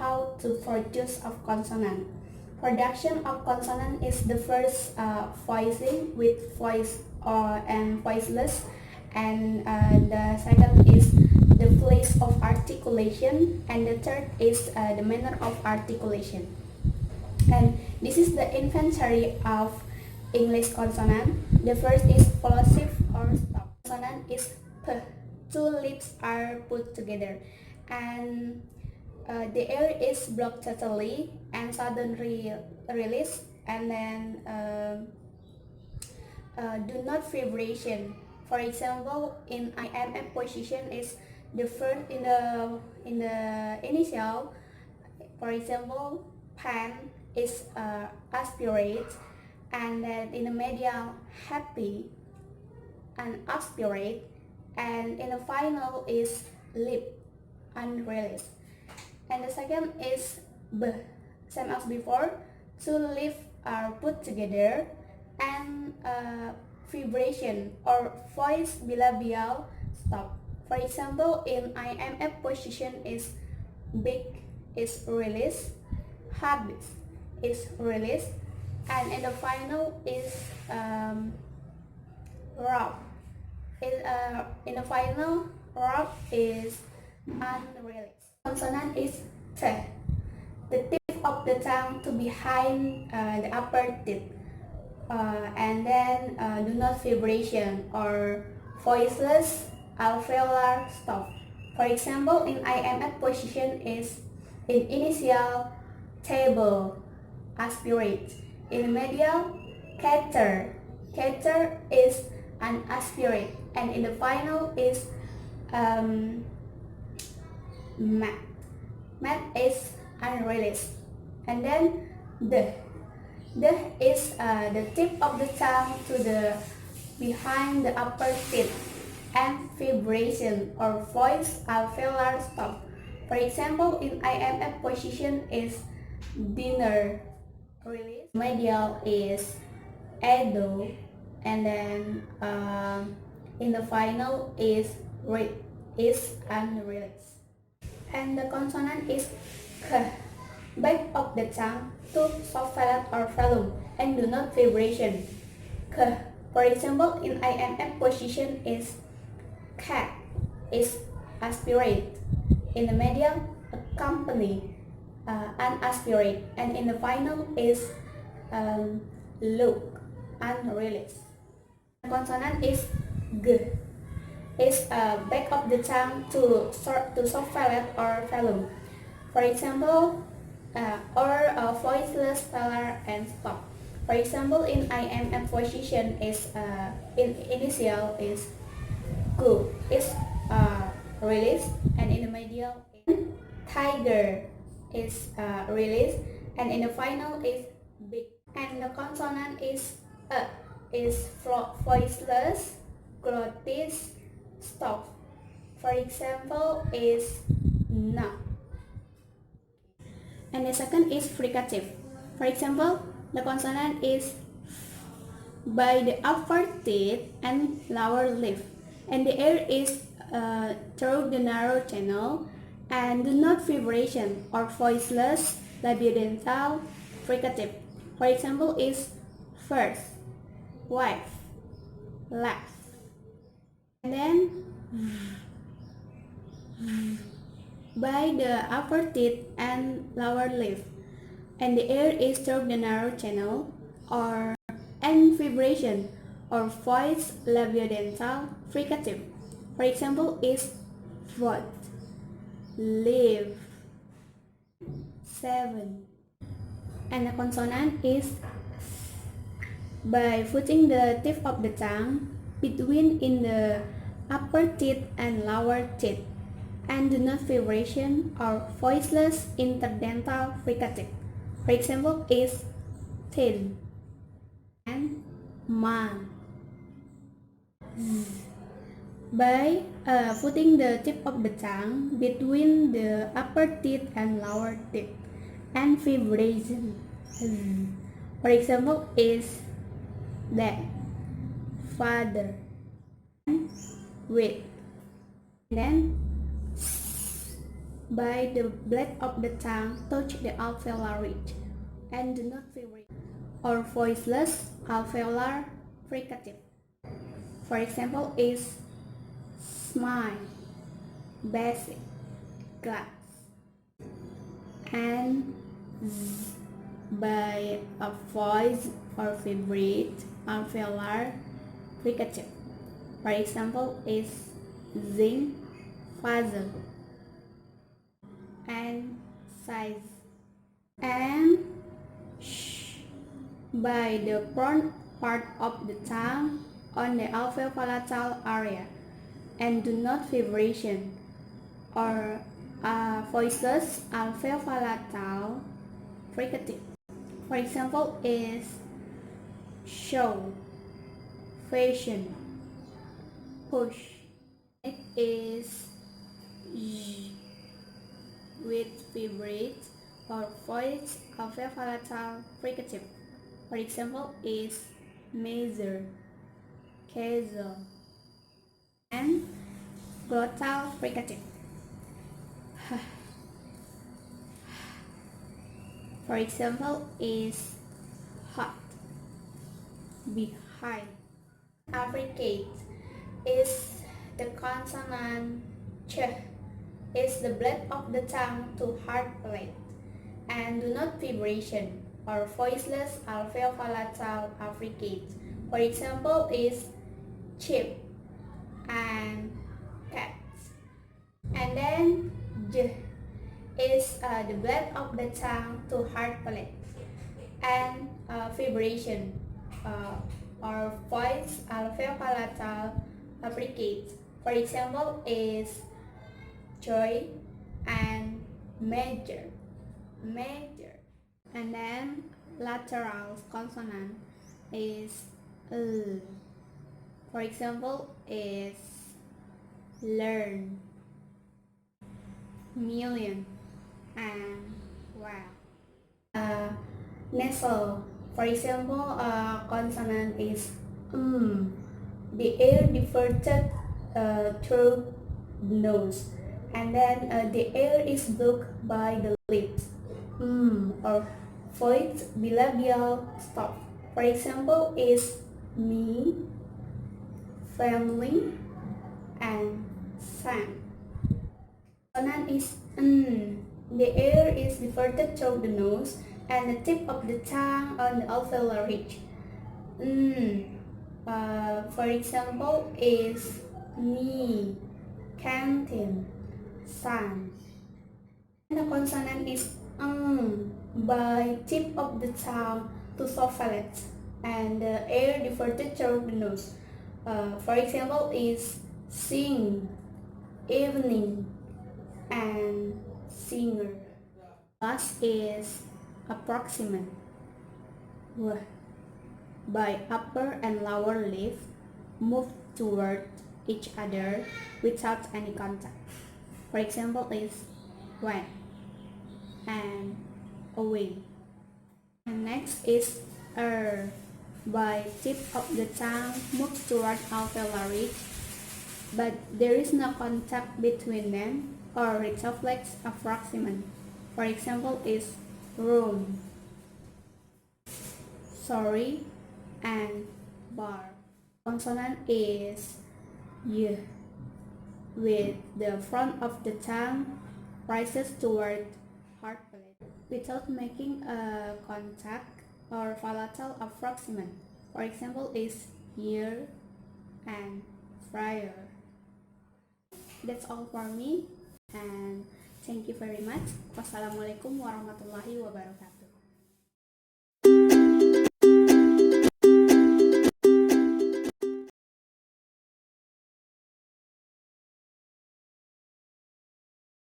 how to produce of consonant. Production of consonant is the first voicing with voice and voiceless, and the second is the place of articulation, and the third is the manner of articulation. And this is the inventory of English consonant. The first is plosive or stop. Consonant is p. Two lips are put together, and the air is blocked totally and suddenly released, and then do not vibration. For example, in IMF position is the first in the initial. For example, pan is aspirate, and then in the medial happy and aspirate, and in the final is lip and release. And the second is b, same as before, two lips are put together, and vibration or voice bilabial stop. For example, in IMF position is big is release, habit is release, and in the final is rough. In the final, rough is unreleased. Consonant is t. The tip of the tongue to behind the upper teeth, and then do not vibration or voiceless alveolar stop. For example, in IMF position is in initial table, aspirate. In medial, cater. Cater is an aspirate, and in the final is mat. Mat is unreleased. And then the is the tip of the tongue to the behind the upper teeth, and vibration or voice alveolar stop. For example, in IMF position is dinner release. Medial is edo, and then in the final is unreleased. And the consonant is k. Back of the tongue to soft palate or velum, and do not vibration. K. For example, in IMF position is cat is aspirate. In the medial, accompany unaspirate, and in the final is look unreleased. Consonant is g. Is back of the tongue to soft palate or velum. For example, or voiceless velar and stop. For example, in IMF position is in initial is go is released, and in the medial tiger is released, and in the final is big. And the consonant is voiceless, glottis, stop. For example, is na. And the second is fricative. For example, the consonant is by the upper teeth and lower lip, and the air is through the narrow channel, and do not vibration or voiceless, labiodental, fricative. For example, is first, wife, left, and then by the upper teeth and lower lip, and the air is through the narrow channel, or and vibration or voice labiodental fricative. For example, is what, live, 7. And the consonant is by putting the tip of the tongue between in the upper teeth and lower teeth, and do not vibration or voiceless interdental fricative. For example, is thin and man. By putting the tip of the tongue between the upper teeth and lower teeth, and vibration. For example, is dad, father, and with. Then by the blade of the tongue touch the alveolar ridge and do not vibrate, or voiceless alveolar fricative. For example is smile, basic, glass, and z by a voice or vibrate alveolar fricative. For example is zinc, puzzle, and size, and sh by the front part of the tongue on the alveopalatal area and do not vibration, or voiceless alveopalatal fricative. For example is show, fashion, push. It is j with vibrate or voice alveopalatal fricative. For example is measure, casual, and glottal fricative. For example is hot, behind. Affricate is the consonant ch, is the blade of the tongue to hard palate and do not vibration, or voiceless alveopalatal affricate. For example is chip and cats. And then j is the blade of the tongue to hard palate and vibration, or voice alveopalatal affricate. For example is joy and major. And then lateral consonant is l. For example is learn, million, and wow. Nasal. For example, consonant is the air diverted through the nose, and then the air is blocked by the lips, or void bilabial stop. For example, is me, family, and sang. Consonant is n. The air is diverted through the nose and the tip of the tongue on the alveolar ridge. For example, is me, canteen, sun. And the consonant is by tip of the tongue to sophlet and the air diverted through the nose. For example, is sing, evening, and singer. Last is approximate, by upper and lower lip move toward each other without any contact. For example is went and away. And next is by tip of the tongue moves toward alveolar ridge, but there is no contact between them, or it reflects approximate. For example is room, sorry, and bar. Consonant is y, with the front of the tongue rises toward hard palate without making a contact, or palatal approximant. For example is year and fryer. That's all for me, and thank you very much. Wassalamualaikum warahmatullahi wabarakatuh.